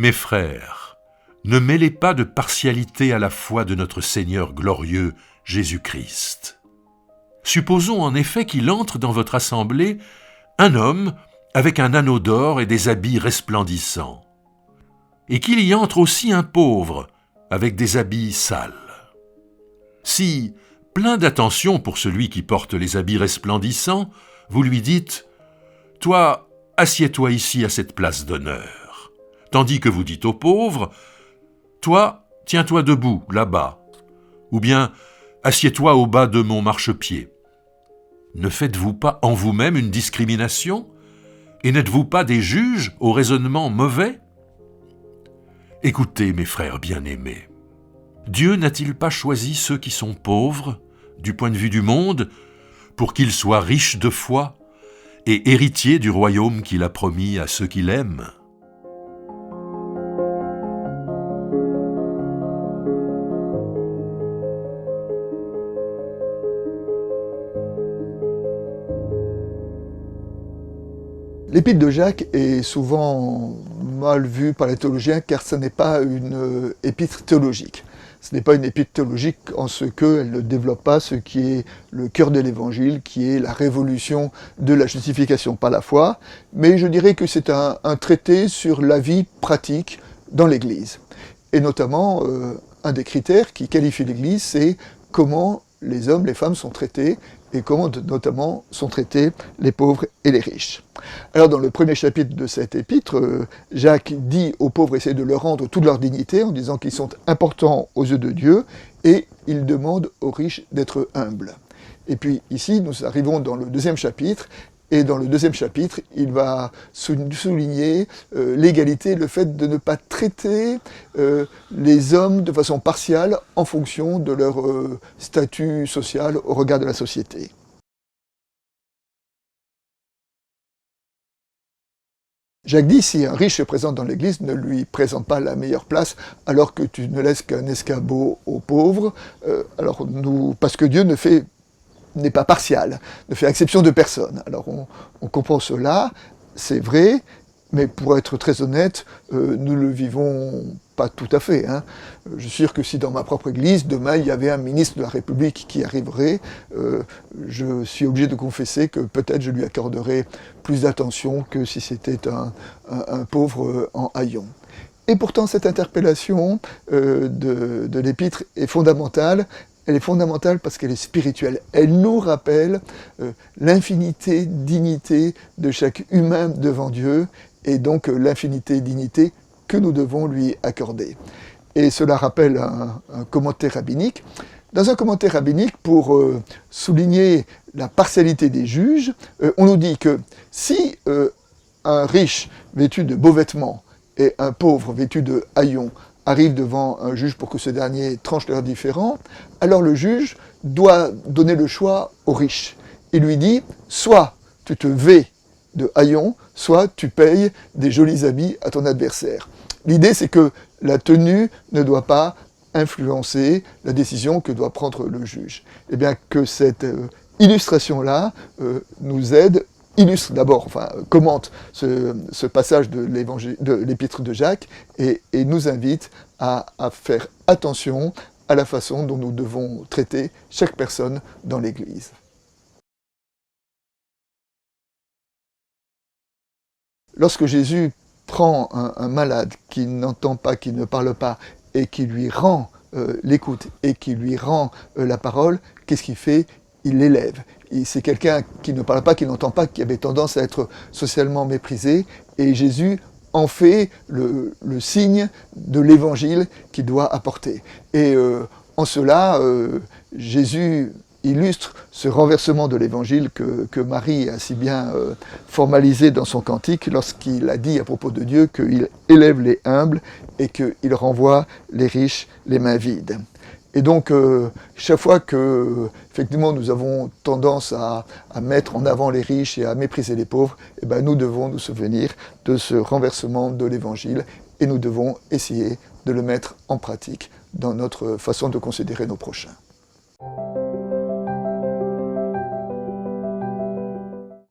Mes frères, ne mêlez pas de partialité à la foi de notre Seigneur glorieux, Jésus-Christ. Supposons en effet qu'il entre dans votre assemblée un homme avec un anneau d'or et des habits resplendissants, et qu'il y entre aussi un pauvre avec des habits sales. Si, plein d'attention pour celui qui porte les habits resplendissants, vous lui dites « Toi, assieds-toi ici à cette place d'honneur », tandis que vous dites au pauvre « Toi, tiens-toi debout, là-bas », ou bien « Assieds-toi au bas de mon marchepied ». Ne faites-vous pas en vous-même une discrimination ? Et n'êtes-vous pas des juges au raisonnement mauvais ? Écoutez, mes frères bien-aimés, Dieu n'a-t-il pas choisi ceux qui sont pauvres, du point de vue du monde, pour qu'ils soient riches de foi et héritiers du royaume qu'il a promis à ceux qui l'aiment ? L'épître de Jacques est souvent mal vue par les théologiens car ce n'est pas une épître théologique. Ce n'est pas une épître théologique en ce qu'elle ne développe pas ce qui est le cœur de l'évangile, qui est la révolution de la justification par la foi, mais je dirais que c'est un traité sur la vie pratique dans l'Église. Et notamment, un des critères qui qualifie l'Église, c'est comment les hommes, les femmes sont traités, et comment notamment sont traités les pauvres et les riches. Alors dans le premier chapitre de cette épître, Jacques dit aux pauvres, essaie de leur rendre toute leur dignité en disant qu'ils sont importants aux yeux de Dieu, et il demande aux riches d'être humbles. Et puis ici, nous arrivons dans le deuxième chapitre, et dans le deuxième chapitre, il va souligner l'égalité, le fait de ne pas traiter les hommes de façon partiale en fonction de leur statut social au regard de la société. Jacques dit, si un riche se présente dans l'église, ne lui présente pas la meilleure place, alors que tu ne laisses qu'un escabeau aux pauvres, parce que Dieu n'est pas partial, ne fait exception de personne. Alors on comprend cela, c'est vrai, mais pour être très honnête, nous le vivons pas tout à fait. Je suis sûr que si dans ma propre église, demain, il y avait un ministre de la République qui arriverait, je suis obligé de confesser que peut-être je lui accorderais plus d'attention que si c'était un pauvre en haillons. Et pourtant, cette interpellation de l'épître est fondamentale. Elle est fondamentale parce qu'elle est spirituelle. Elle nous rappelle l'infinité dignité de chaque humain devant Dieu et donc l'infinité dignité que nous devons lui accorder. Et cela rappelle un commentaire rabbinique. Dans un commentaire rabbinique, pour souligner la partialité des juges, on nous dit que si un riche vêtu de beaux vêtements et un pauvre vêtu de haillons arrive devant un juge pour que ce dernier tranche leurs différends, alors le juge doit donner le choix au riche. Il lui dit, soit tu te vêts de haillons, soit tu payes des jolis habits à ton adversaire. L'idée, c'est que la tenue ne doit pas influencer la décision que doit prendre le juge. Et bien que cette illustration-là nous aide, illustre d'abord, commente ce passage de l'épître de Jacques et nous invite à faire attention à la façon dont nous devons traiter chaque personne dans l'Église. Lorsque Jésus prend un malade qui n'entend pas, qui ne parle pas, et qui lui rend l'écoute, et qui lui rend la parole, qu'est-ce qu'il fait ? Il l'élève. C'est quelqu'un qui ne parle pas, qui n'entend pas, qui avait tendance à être socialement méprisé, et Jésus en fait le signe de l'évangile qu'il doit apporter. Et en cela, Jésus illustre ce renversement de l'évangile que Marie a si bien formalisé dans son cantique lorsqu'il a dit à propos de Dieu qu'il élève les humbles et qu'il renvoie les riches les mains vides. Et donc, chaque fois que, effectivement, nous avons tendance à mettre en avant les riches et à mépriser les pauvres, eh ben, nous devons nous souvenir de ce renversement de l'Évangile et nous devons essayer de le mettre en pratique dans notre façon de considérer nos prochains.